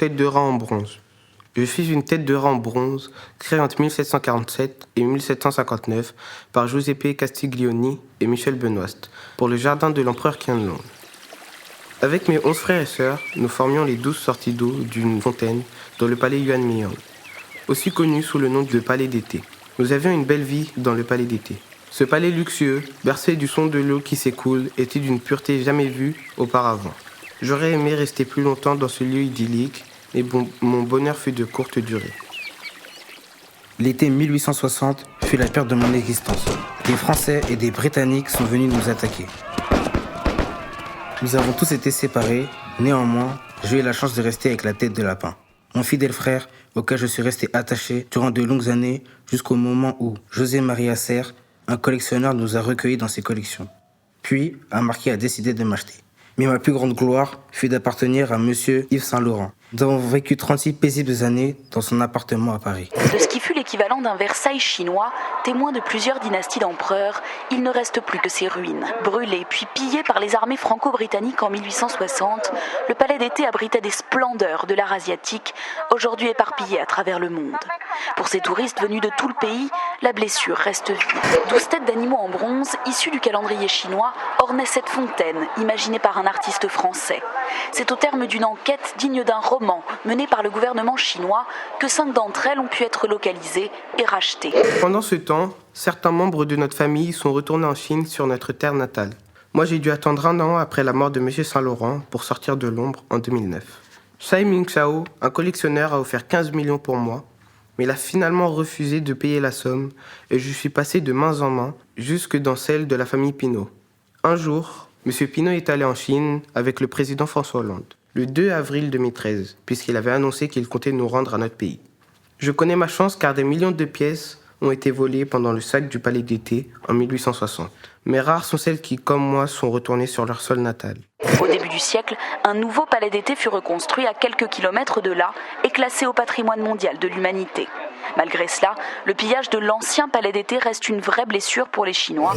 tête de rat en bronze. Je suis une tête de rat en bronze créée entre 1747 et 1759 par Giuseppe Castiglioni et Michel Benoist pour le jardin de l'empereur Qianlong. Avec mes 11 frères et sœurs, nous formions les 12 sorties d'eau d'une fontaine dans le palais Yuanmiyang, aussi connu sous le nom de palais d'été. Nous avions une belle vie dans le palais d'été. Ce palais luxueux, bercé du son de l'eau qui s'écoule, était d'une pureté jamais vue auparavant. J'aurais aimé rester plus longtemps dans ce lieu idyllique, mais mon bonheur fut de courte durée. L'été 1860 fut la perte de mon existence. Des Français et des Britanniques sont venus nous attaquer. Nous avons tous été séparés, néanmoins, j'ai eu la chance de rester avec la tête de lapin. Mon fidèle frère, auquel je suis resté attaché durant de longues années, jusqu'au moment où José-Marie Acer, un collectionneur, nous a recueillis dans ses collections. Puis, un marquis a décidé de m'acheter. Mais ma plus grande gloire fut d'appartenir à monsieur Yves Saint-Laurent. Nous avons vécu 36 paisibles années dans son appartement à Paris. De ce qui fut l'équivalent d'un Versailles chinois, témoin de plusieurs dynasties d'empereurs, il ne reste plus que ses ruines. Brûlé puis pillé par les armées franco-britanniques en 1860, le palais d'été abritait des splendeurs de l'art asiatique, aujourd'hui éparpillées à travers le monde. Pour ces touristes venus de tout le pays, la blessure reste vive. 12 têtes d'animaux en bronze, issues du calendrier chinois, ornaient cette fontaine, imaginée par un artiste français. C'est au terme d'une enquête digne d'un roman menée par le gouvernement chinois que 5 d'entre elles ont pu être localisées et rachetées. Pendant ce temps, certains membres de notre famille sont retournés en Chine sur notre terre natale. Moi, j'ai dû attendre 1 an après la mort de M. Saint-Laurent pour sortir de l'ombre en 2009. Tsai Ming-Chao, un collectionneur, a offert 15 millions pour moi, mais il a finalement refusé de payer la somme et je suis passé de main en main jusque dans celle de la famille Pinault. Un jour, M. Pinault est allé en Chine avec le président François Hollande, le 2 avril 2013, puisqu'il avait annoncé qu'il comptait nous rendre à notre pays. Je connais ma chance car des millions de pièces ont été volées pendant le sac du palais d'été en 1860. Mais rares sont celles qui, comme moi, sont retournées sur leur sol natal. Au début du siècle, un nouveau palais d'été fut reconstruit à quelques kilomètres de là et classé au patrimoine mondial de l'humanité. Malgré cela, le pillage de l'ancien palais d'été reste une vraie blessure pour les Chinois.